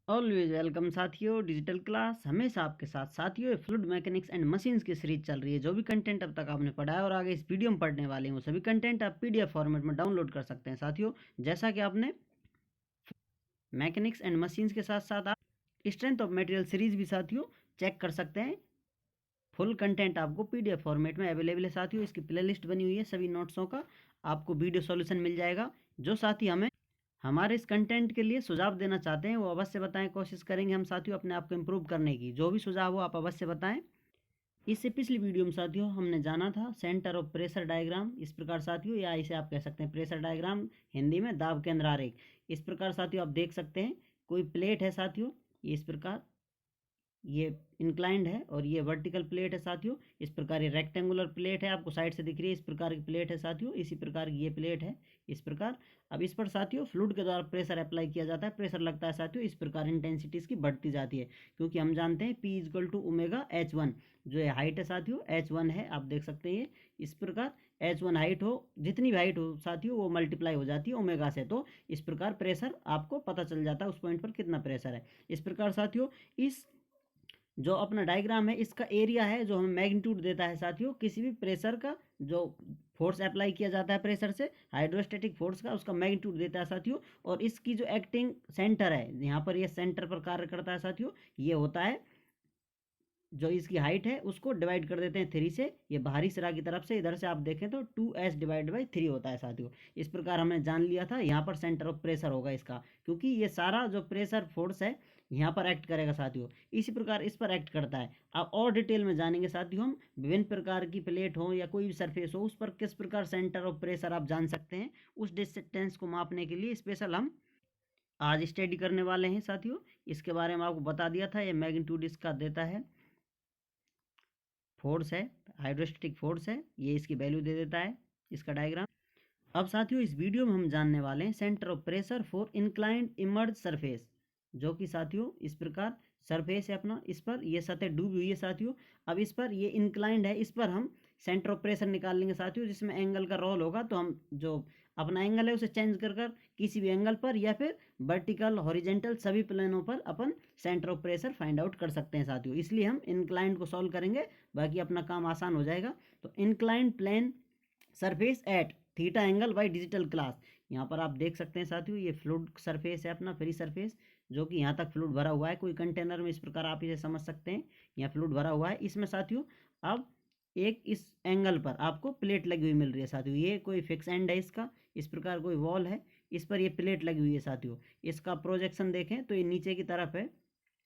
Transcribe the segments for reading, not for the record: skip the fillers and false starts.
Always welcome साथियों। Digital class हमेशा आपके साथ साथियों। फ्लूइड मैकेनिक्स एंड मशीन्स की सीरीज चल रही है। जो भी कंटेंट अब तक आपने पढ़ा है और आगे इस वीडियो में पढ़ने वाले हैं वो सभी कंटेंट आप पीडीएफ फॉर्मेट में डाउनलोड कर सकते हैं साथियों। जैसा कि आपने मैकेनिक्स एंड मशीन्स के साथ साथ आप स्ट्रेंथ ऑफ मटेरियल सीरीज भी साथियों चेक कर सकते हैं। फुल कंटेंट आपको पीडीएफ फॉर्मेट में अवेलेबल है साथियों। इसकी प्लेलिस्ट बनी हुई है सभी नोट्सों का, आपको वीडियो सॉल्यूशन मिल जाएगा। जो साथी हमें हमारे इस कंटेंट के लिए सुझाव देना चाहते हैं वो अवश्य बताएं। कोशिश करेंगे हम साथियों अपने आप को इम्प्रूव करने की। जो भी सुझाव हो आप अवश्य बताएं। इससे पिछली वीडियो में साथियों हमने जाना था सेंटर ऑफ प्रेशर डायग्राम। इस प्रकार साथियों, या इसे आप कह सकते हैं प्रेशर डायग्राम, हिंदी में दाब केंद्र आरेख। इस प्रकार साथियों आप देख सकते हैं कोई प्लेट है साथियों, ये इस प्रकार ये इंक्लाइंड है और ये वर्टिकल प्लेट है साथियों। इस प्रकार ये रेक्टेंगुलर प्लेट है, आपको साइड से दिख रही है। इस प्रकार की प्लेट है साथियों, इसी प्रकार की ये प्लेट है इस प्रकार। अब इस पर साथियों फ्लूइड के द्वारा प्रेशर अप्लाई किया जाता है, प्रेशर लगता है साथियों। इस प्रकार इंटेंसिटी इसकी बढ़ती जाती है, क्योंकि हम जानते हैं P equal to omega H1। जो ये हाइट है साथियों H1 है, आप देख सकते हैं इस प्रकार। H1 हाइट हो, जितनी भी हाइट हो साथियों वो मल्टीप्लाई हो जाती है ओमेगा से। तो इस प्रकार प्रेशर आपको पता चल जाता है उस पॉइंट पर कितना प्रेशर है। इस प्रकार साथियों इस जो अपना डायग्राम है इसका एरिया है जो हमें मैग्नीट्यूड देता है साथियों किसी भी प्रेशर का। जो फोर्स अप्लाई किया जाता है प्रेशर से, हाइड्रोस्टैटिक फोर्स का, उसका मैग्नीट्यूड देता है साथियों। और इसकी जो एक्टिंग सेंटर है, यहाँ पर ये सेंटर पर कार्य करता है साथियों, ये होता है जो इसकी हाइट है उसको डिवाइड कर देते हैं 3 से। ये बाहरी सिरा की तरफ से इधर से आप देखें तो 2s डिवाइड बाई 3 होता है साथियों। इस प्रकार हमने जान लिया था यहाँ पर सेंटर ऑफ प्रेशर होगा इसका, क्योंकि ये सारा जो प्रेशर फोर्स है यहाँ पर एक्ट करेगा साथियों। इसी प्रकार इस पर एक्ट करता है। अब और डिटेल में जानेंगे साथियों हम। विभिन्न प्रकार की प्लेट हो या कोई भी सरफेस हो, उस पर किस प्रकार सेंटर ऑफ प्रेशर आप जान सकते हैं। उस डिस्टेंस को मापने के लिए स्पेशल हम आज स्टडी करने वाले हैं साथियों। इसके बारे में आपको बता दिया था। ये मैग्नीट्यूड इसका देता है, फोर्स है, हाइड्रोस्टैटिक फोर्स है, ये इसकी वैल्यू दे देता है इसका डायग्राम। अब साथियों इस वीडियो में हम जानने वाले हैं centre of pressure for inclined emerge surface. जो कि साथियों इस प्रकार सरफेस है अपना, इस पर ये सतह डूबी हुई है साथियों। अब इस पर ये इंक्लाइंड है, इस पर हम सेंटर ऑफ प्रेशर निकाल लेंगे साथियों, जिसमें एंगल का रोल होगा। तो हम जो अपना एंगल है उसे चेंज कर कर किसी भी एंगल पर या फिर वर्टिकल हॉरिजेंटल सभी प्लेनों पर अपन centre of pressure find out कर सकते हैं साथियों। इसलिए हम इंक्लाइंड को सॉल्व करेंगे, बाकी अपना काम आसान हो जाएगा। तो inclined plane surface at theta angle by digital class. यहाँ पर आप देख सकते हैं साथियों ये फ्लूइड सरफेस है अपना, फ्री सरफेस, जो कि यहाँ तक फ्लूइड भरा हुआ है कोई कंटेनर में। इस प्रकार आप इसे समझ सकते हैं, यहाँ फ्लूइड भरा हुआ है इसमें साथियों। अब एक इस एंगल पर आपको प्लेट लगी हुई मिल रही है साथियों, ये कोई फिक्स एंड है इसका। इस प्रकार कोई वॉल है, इस पर ये प्लेट लगी हुई है साथियों। इसका प्रोजेक्शन देखें तो ये नीचे की तरफ है,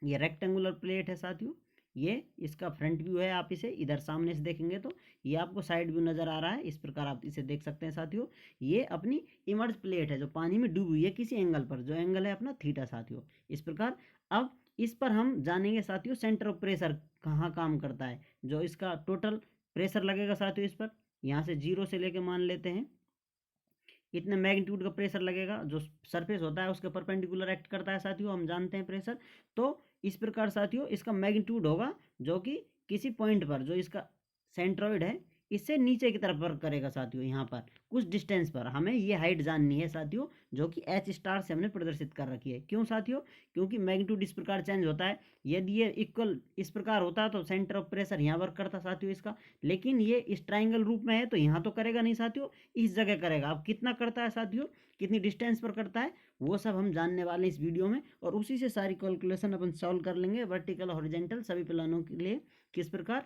ये रेक्टेंगुलर प्लेट है साथियों। ये इसका फ्रंट व्यू है, आप इसे इधर सामने से देखेंगे तो ये आपको साइड व्यू नज़र आ रहा है। इस प्रकार आप इसे देख सकते हैं साथियों। ये अपनी इमर्ज प्लेट है जो पानी में डूबी हुई है किसी एंगल पर, जो एंगल है अपना थीटा साथियों। इस प्रकार अब इस पर हम जानेंगे साथियों सेंटर ऑफ प्रेशर कहाँ काम करता है। जो इसका टोटल प्रेशर लगेगा साथियों इस पर, यहाँ से 0 से लेके मान लेते हैं इतने मैग्नीट्यूड का प्रेशर लगेगा। जो सरफेस होता है उसके परपेंडिकुलर एक्ट करता है साथियों, हम जानते हैं प्रेशर। तो इस प्रकार साथियों इसका मैग्नीट्यूड होगा जो कि किसी पॉइंट पर जो इसका सेंट्रॉइड है इससे नीचे की तरफ वर्क करेगा साथियों। यहाँ पर कुछ डिस्टेंस पर हमें ये हाइट जाननी है साथियों, जो कि H स्टार से हमने प्रदर्शित कर रखी है। क्यों साथियों? क्योंकि मैग्नीट्यूड इस प्रकार चेंज होता है। यदि ये इक्वल इस प्रकार होता तो सेंटर ऑफ प्रेशर यहाँ वर्क करता साथियों इसका, लेकिन ये इस ट्राइंगल रूप में है तो यहाँ तो करेगा नहीं साथियों, इस जगह करेगा। अब कितना करता है साथियों, कितनी डिस्टेंस पर करता है, वो सब हम जानने वाले हैं इस वीडियो में। और उसी से सारी कैलकुलेशन अपन सॉल्व कर लेंगे वर्टिकल हॉरिजेंटल सभी प्लानों के लिए, किस प्रकार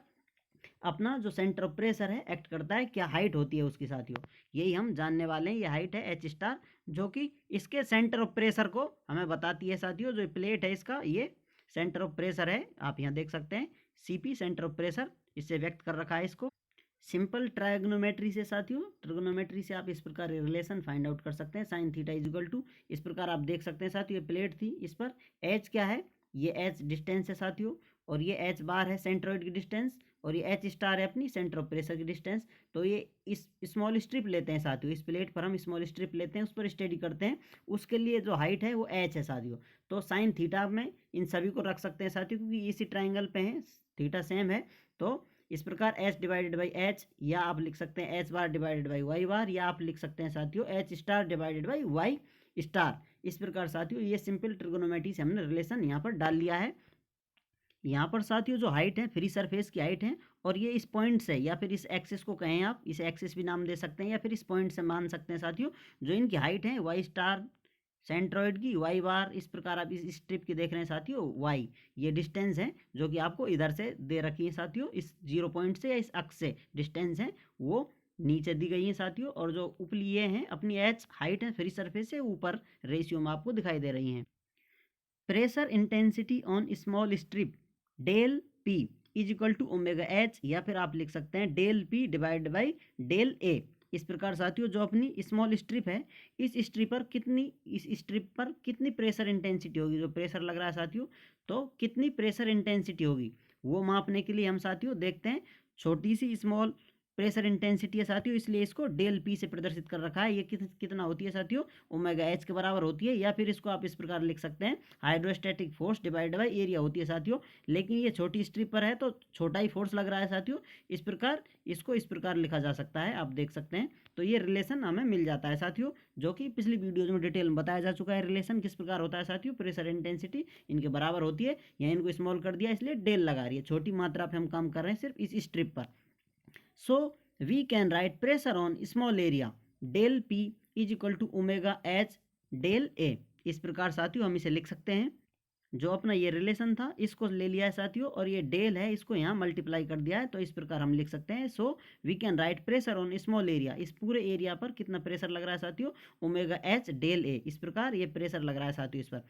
अपना जो सेंटर ऑफ प्रेशर है एक्ट करता है, क्या हाइट होती है उसकी साथियों। यही हम जानने वाले हैं। ये हाइट है H स्टार, जो कि इसके सेंटर ऑफ प्रेशर को हमें बताती है साथियों। जो प्लेट है इसका ये सेंटर ऑफ प्रेशर है, आप यहाँ देख सकते हैं CP सेंटर ऑफ प्रेशर, इससे व्यक्त कर रखा है इसको सिंपल ट्रायग्नोमेट्री से साथियों। ट्रिग्नोमेट्री से आप इस प्रकार रिलेशन फाइंड आउट कर सकते हैं। Sine theta is equal to, इस प्रकार आप देख सकते हैं साथियों ये प्लेट थी, इस पर H क्या है, ये H डिस्टेंस है साथियों, और ये H बार है सेंट्रोइड की डिस्टेंस, और ये H स्टार है अपनी सेंटर ऑफ प्रेशर की डिस्टेंस। तो ये इस स्मॉल स्ट्रिप लेते हैं साथियों, इस प्लेट पर हम स्मॉल स्ट्रिप लेते हैं, उस पर स्टडी करते हैं। उसके लिए जो हाइट है वो H है साथियों। तो साइन थीटा में इन सभी को रख सकते हैं साथियों, क्योंकि इसी ट्राइंगल पे हैं, थीटा सेम है। तो इस प्रकार H डिवाइडेड बाई H, या आप लिख सकते हैं H bar divided by Y बार, या आप लिख सकते हैं साथियों H star divided by Y star. इस प्रकार साथियों ये सिंपल ट्रिगोनोमेट्री से हमने रिलेशन यहाँ पर डाल लिया है। यहाँ पर साथियों जो हाइट है फ्री सरफेस की हाइट है और ये इस पॉइंट से या फिर इस एक्सिस को कहें आप, इसे एक्सिस भी नाम दे सकते हैं या फिर इस पॉइंट से मान सकते हैं साथियों, जो इनकी हाइट है वाई स्टार सेंट्रॉइड की वाई बार, इस प्रकार आप इस स्ट्रिप की देख रहे हैं साथियों वाई, ये डिस्टेंस है जो कि आपको इधर से दे रखी है साथियों, इस 0 पॉइंट से या इस अक्ष से डिस्टेंस है वो नीचे दी गई है साथियों, और जो ऊपरी ये हैं अपनी एच हाइट है फ्री सरफेस से ऊपर रेशियो में आपको दिखाई दे रही हैं। Pressure intensity on small strip del P is equal to omega H, या फिर आप लिख सकते हैं del P divide by del A. इस प्रकार साथियों जो अपनी स्मॉल स्ट्रिप है, इस स्ट्रिप पर कितनी प्रेशर इंटेंसिटी होगी, जो प्रेशर लग रहा है साथियों, तो कितनी प्रेशर इंटेंसिटी होगी वो मापने के लिए हम साथियों देखते हैं छोटी सी स्मॉल प्रेशर इंटेंसिटी है साथियों, इसलिए इसको डेल पी से प्रदर्शित कर रखा है। ये कितना होती है साथियों, ओमेगा एच के बराबर होती है, या फिर इसको आप इस प्रकार लिख सकते हैं hydrostatic force divide by area होती है साथियों। लेकिन ये छोटी स्ट्रिप पर है तो छोटा ही फोर्स लग रहा है साथियों, इस प्रकार इसको इस प्रकार लिखा जा सकता है, आप देख सकते हैं। तो ये रिलेशन हमें मिल जाता है साथियों, जो कि पिछली वीडियो में डिटेल में बताया जा चुका है। रिलेशन किस प्रकार होता है साथियों, प्रेशर इंटेंसिटी इनके बराबर होती है, यहाँ इनको स्मॉल कर दिया इसलिए डेल लगा रही है, छोटी मात्रा पर हम काम कर रहे हैं सिर्फ इस स्ट्रिप पर। सो we can write pressure on small area del P is equal to omega H del A। इस प्रकार साथियों हम इसे लिख सकते हैं, जो अपना ये रिलेशन था इसको ले लिया है साथियों, और ये डेल है इसको यहाँ मल्टीप्लाई कर दिया है, तो इस प्रकार हम लिख सकते हैं so we can write pressure on small area, इस पूरे एरिया पर कितना प्रेशर लग रहा है साथियों, ओमेगा एच डेल ए, इस प्रकार ये प्रेशर लग रहा है साथियों इस पर।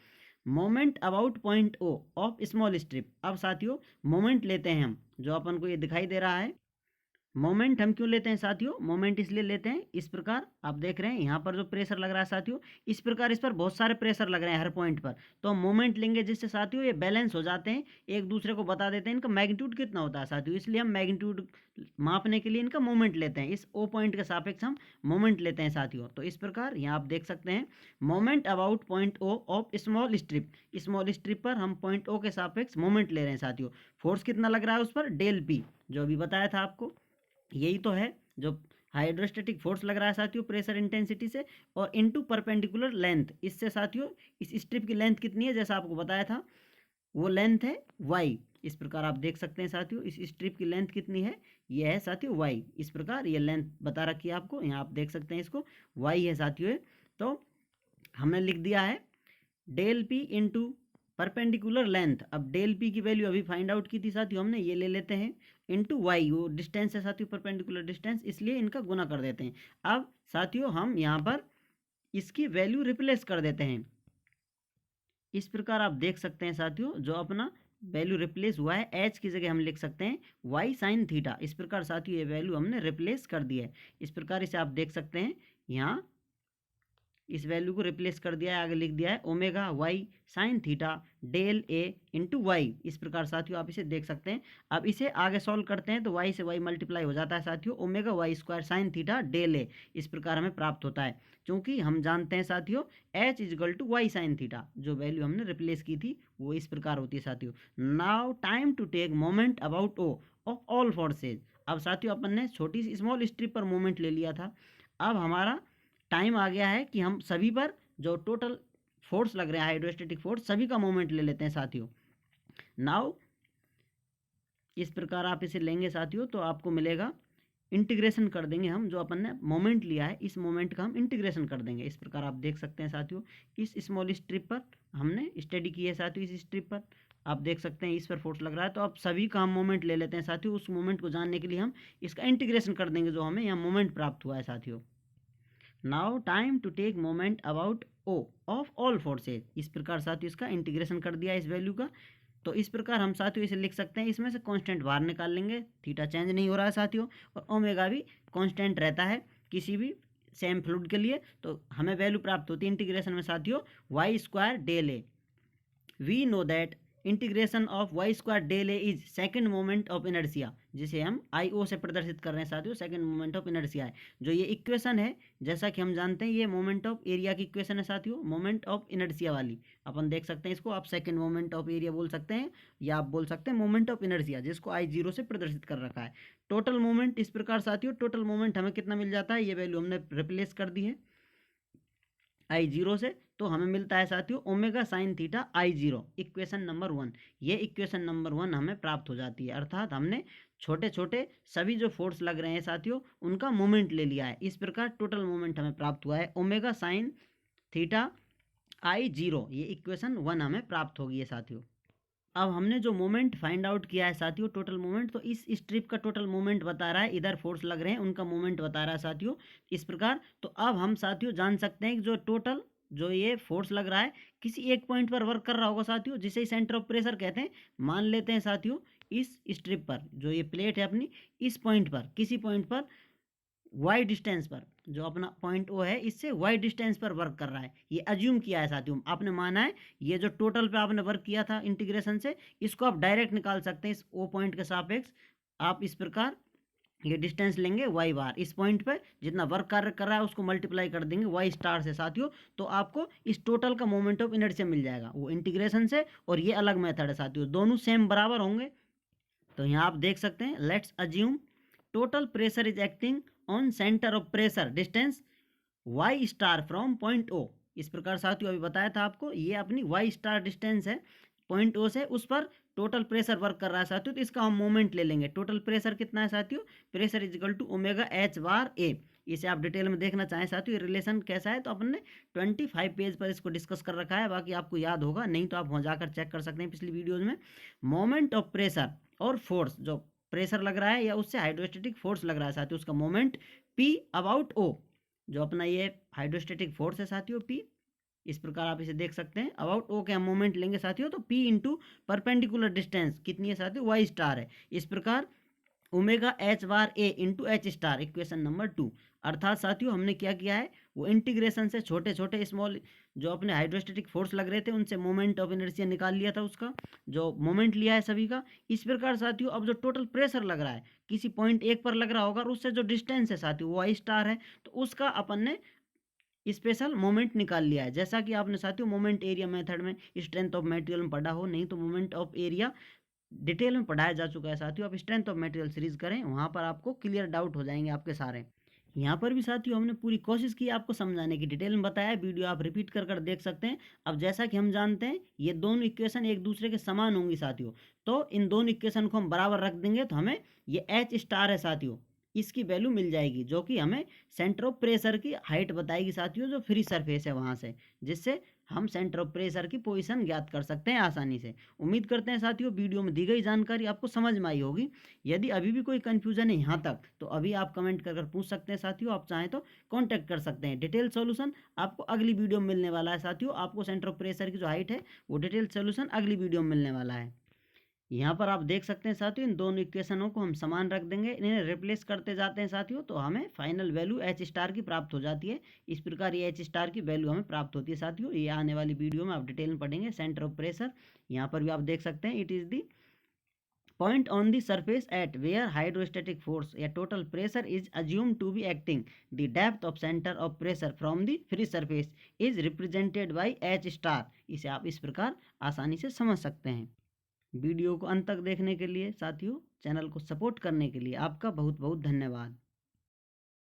Moment about point O of small strip, अब साथियों मोमेंट लेते हैं हम, जो अपन को ये दिखाई दे रहा है। मोमेंट हम क्यों लेते हैं साथियों, मोमेंट इसलिए लेते हैं, इस प्रकार आप देख रहे हैं यहाँ पर जो प्रेशर लग रहा है साथियों, इस प्रकार इस पर बहुत सारे प्रेशर लग रहे हैं हर पॉइंट पर, तो हम मोमेंट लेंगे जिससे साथियों ये बैलेंस हो जाते हैं, एक दूसरे को बता देते हैं इनका मैग्नीट्यूड कितना होता है साथियों, इसलिए हम मैग्नीट्यूड मापने के लिए इनका मोमेंट लेते हैं, इस ओ पॉइंट के सापेक्ष हम मोमेंट लेते हैं साथियों। तो इस प्रकार यहाँ आप देख सकते हैं moment about point O of small strip पर हम पॉइंट ओ के सापेक्ष मोमेंट ले रहे हैं साथियों। फोर्स कितना लग रहा है उस पर, डेल पी, जो अभी बताया था आपको, यही तो है जो हाइड्रोस्टैटिक फोर्स लग रहा है साथियों प्रेशर इंटेंसिटी से, और इनटू परपेंडिकुलर लेंथ, इससे साथियों इस स्ट्रिप की लेंथ कितनी है जैसा आपको बताया था, वो लेंथ है वाई, इस प्रकार आप देख सकते हैं साथियों इस स्ट्रिप की लेंथ कितनी है, ये है साथियों वाई, इस प्रकार ये लेंथ बता रखी है आपको, यहाँ आप देख सकते हैं इसको वाई है साथियों। तो हमने लिख दिया है del P into perpendicular length, अब डेल पी की वैल्यू अभी फाइंड आउट की थी साथियों हमने, ये ले लेते हैं इंटू वाई, वो डिस्टेंस है साथियों परपेंडिकुलर डिस्टेंस, इसलिए इनका गुना कर देते हैं। अब साथियों हम यहाँ पर इसकी वैल्यू रिप्लेस कर देते हैं, इस प्रकार आप देख सकते हैं साथियों जो अपना वैल्यू रिप्लेस हुआ है, एच की जगह हम लिख सकते हैं वाई साइन थीटा, इस प्रकार साथियों ये वैल्यू हमने रिप्लेस कर दी है, इस प्रकार इसे आप देख सकते हैं यहाँ इस वैल्यू को रिप्लेस कर दिया है, आगे लिख दिया है omega Y sine theta del A into Y, इस प्रकार साथियों आप इसे देख सकते हैं। अब इसे आगे सॉल्व करते हैं तो वाई से वाई मल्टीप्लाई हो जाता है साथियों, omega Y square sine theta del A, इस प्रकार हमें प्राप्त होता है, क्योंकि हम जानते हैं साथियों H is equal to Y sine theta, जो वैल्यू हमने रिप्लेस की थी वो इस प्रकार होती है साथियों। Now time to take moment about O of all forces, अब साथियों अपन ने छोटी सी स्मॉल स्ट्रिप पर मोमेंट ले लिया था, अब हमारा टाइम आ गया है कि हम सभी पर जो टोटल फोर्स लग रहे हैं हाइड्रोस्टैटिक फोर्स सभी का मोमेंट ले लेते हैं साथियों। नाउ इस प्रकार आप इसे लेंगे साथियों तो आपको मिलेगा, इंटीग्रेशन कर देंगे हम, जो अपन ने मोमेंट लिया है इस मोमेंट का हम इंटीग्रेशन कर देंगे, इस प्रकार आप देख सकते हैं साथियों इस स्मॉल स्ट्रिप पर हमने स्टडी की है साथियों, इस स्ट्रिप पर आप देख सकते हैं इस पर फोर्स लग रहा है, तो आप सभी का हम मोमेंट ले लेते हैं साथियों, उस मोमेंट को जानने के लिए हम इसका इंटीग्रेशन कर देंगे जो हमें यहाँ मोमेंट प्राप्त हुआ है साथियों। Now time to take moment about O of all forces, इस प्रकार साथियों इसका इंटीग्रेशन कर दिया इस वैल्यू का, तो इस प्रकार हम साथियों इसे लिख सकते हैं, इसमें से कांस्टेंट बाहर निकाल लेंगे, थीटा चेंज नहीं हो रहा है साथियों, और ओमेगा भी कांस्टेंट रहता है किसी भी सेम फ्लूइड के लिए, तो हमें वैल्यू प्राप्त होती है इंटीग्रेशन में साथियों Y square del A. We know that integration of Y square del A is second moment of inertia, जिसे हम आई ओ से प्रदर्शित कर रहे हैं साथियों, सेकंड मोमेंट ऑफ इनर्शिया है, जो ये इक्वेशन है जैसा कि हम जानते हैं ये मोमेंट ऑफ एरिया की इक्वेशन है साथियों, मोमेंट ऑफ इनर्शिया वाली, अपन देख सकते हैं इसको आप सेकंड मोमेंट ऑफ एरिया बोल सकते हैं, या आप बोल सकते हैं मोमेंट ऑफ इनर्शिया, जिसको आई जीरो से प्रदर्शित कर रखा है। टोटल मोमेंट इस प्रकार साथियों, टोटल मोमेंट हमें कितना मिल जाता है, ये वैल्यू हमने रिप्लेस कर दी है आई जीरो से, तो हमें मिलता है साथियों omega sine theta I0, equation number 1। ये इक्वेशन नंबर 1 हमें प्राप्त हो जाती है, अर्थात हमने छोटे छोटे सभी जो फोर्स लग रहे हैं साथियों उनका मोमेंट ले लिया है। इस प्रकार टोटल मोमेंट हमें प्राप्त हुआ है ओमेगा साइन थीटा I0, ये इक्वेशन 1 हमें प्राप्त होगी है साथियों। अब हमने जो मोमेंट फाइंड आउट किया है साथियों, टोटल मोमेंट, तो इस स्ट्रिप का टोटल मोमेंट बता रहा है, इधर फोर्स लग रहे हैं उनका मोमेंट बता रहा है साथियों इस प्रकार। तो अब हम साथियों जान सकते हैं कि जो टोटल जो ये फोर्स लग रहा है किसी एक पॉइंट पर वर्क कर रहा होगा साथियों, जिसे सेंटर ऑफ प्रेशर कहते हैं। मान लेते हैं साथियों इस स्ट्रिप पर जो ये प्लेट है अपनी, इस पॉइंट पर किसी पॉइंट पर वाई डिस्टेंस पर, जो अपना पॉइंट ओ है इससे वाई डिस्टेंस पर वर्क कर रहा है, ये अज्यूम किया है साथियों, आपने माना है। ये जो टोटल पे आपने वर्क किया था इंटीग्रेशन से, इसको आप डायरेक्ट निकाल सकते हैं इस ओ पॉइंट के सापेक्ष। आप इस प्रकार ये डिस्टेंस लेंगे वाई बार, इस पॉइंट पे जितना वर्क कार्य कर रहा है उसको मल्टीप्लाई कर देंगे वाई स्टार से साथियों, तो आपको इस टोटल का मोमेंट ऑफ इनर्शिया मिल जाएगा, वो इंटीग्रेशन से और ये अलग मेथड है साथियों, दोनों सेम बराबर होंगे। तो यहाँ आप देख सकते हैं, let's assume total pressure is acting on centre of pressure distance Y star from point O. इस प्रकार साथियों अभी बताया था आपको, ये अपनी वाई स्टार डिस्टेंस है पॉइंट ओ से, उस पर टोटल प्रेशर वर्क कर रहा है साथियों, तो इसका हम मोमेंट ले लेंगे। टोटल प्रेशर कितना है साथियों, pressure is equal to omega H bar A. इसे आप डिटेल में देखना चाहें साथियों ये रिलेशन कैसा है, तो अपन ने 25 पेज पर इसको डिस्कस कर रखा है, बाकी आपको याद होगा, नहीं तो आप वहाँ जाकर चेक कर सकते हैं पिछली वीडियोज में। मोमेंट ऑफ प्रेशर और फोर्स, जो प्रेशर लग रहा है या उससे हाइड्रोस्टेटिक फोर्स लग रहा है साथियों, उसका मोमेंट पी अबाउट ओ, जो अपना ये हाइड्रोस्टेटिक फोर्स है साथियों पी, इस प्रकार आप इसे देख सकते हैं। अबाउट ओ के हम मोमेंट लेंगे साथियों, तो पी इंटू परपेंडिकुलर डिस्टेंस कितनी है साथियों, वाई स्टार है। इस प्रकार omega H bar A into H star, equation number 2। अर्थात साथियों हमने क्या किया है, वो इंटीग्रेशन से छोटे छोटे स्मॉल जो अपने हाइड्रोस्टेटिक फोर्स लग रहे थे उनसे मोमेंट ऑफ इनर्शिया निकाल लिया था, उसका जो मोमेंट लिया है सभी का। इस प्रकार साथियों अब जो टोटल प्रेशर लग रहा है किसी पॉइंट एक पर लग रहा होगा, और उससे जो डिस्टेंस है साथियों वो वाई स्टार है, तो उसका अपन ने स्पेशल मोमेंट निकाल लिया है। जैसा कि आपने साथियों मोमेंट एरिया मेथड में स्ट्रेंथ ऑफ मटेरियल में पढ़ा हो, नहीं तो मोमेंट ऑफ एरिया डिटेल में पढ़ाया जा चुका है साथियों, आप स्ट्रेंथ ऑफ मटेरियल सीरीज करें, वहाँ पर आपको क्लियर डाउट हो जाएंगे आपके सारे। यहाँ पर भी साथियों हमने पूरी कोशिश की आपको समझाने की, डिटेल में बताया, वीडियो आप रिपीट कर कर देख सकते हैं। अब जैसा कि हम जानते हैं ये दोनों इक्वेशन एक दूसरे के समान होंगी साथियों, तो इन दोनों इक्वेशन को हम बराबर रख देंगे, तो हमें ये एच स्टार है साथियों, इसकी वैल्यू मिल जाएगी, जो कि हमें सेंटर ऑफ प्रेशर की हाइट बताएगी साथियों, जो फ्री सरफेस है वहाँ से, जिससे हम सेंटर ऑफ प्रेशर की पोजीशन ज्ञात कर सकते हैं आसानी से। उम्मीद करते हैं साथियों वीडियो में दी गई जानकारी आपको समझ में आई होगी। यदि अभी भी कोई कंफ्यूजन है यहाँ तक, तो अभी आप कमेंट कर पूछ सकते हैं साथियों, आप चाहें तो कांटेक्ट कर सकते हैं। डिटेल सॉल्यूशन आपको अगली वीडियो में मिलने वाला है साथियों, आपको सेंटर ऑफ प्रेशर की जो हाइट है वो डिटेल सॉल्यूशन अगली वीडियो में मिलने वाला है। यहाँ पर आप देख सकते हैं साथियों इन दोनों इक्वेशनों को हम समान रख देंगे, इन्हें रिप्लेस करते जाते हैं साथियों, तो हमें फाइनल वैल्यू एच स्टार की प्राप्त हो जाती है। इस प्रकार ये एच स्टार की वैल्यू हमें प्राप्त होती है साथियों, ये आने वाली वीडियो में आप डिटेल में पढ़ेंगे। सेंटर ऑफ प्रेशर यहाँ पर भी आप देख सकते हैं, it is the point on the surface at where hydrostatic force या total pressure is assumed to be acting. The depth of center of pressure from the free surface is represented by H star. इसे आप इस प्रकार आसानी से समझ सकते हैं। वीडियो को अंत तक देखने के लिए साथियों, चैनल को सपोर्ट करने के लिए आपका बहुत बहुत धन्यवाद।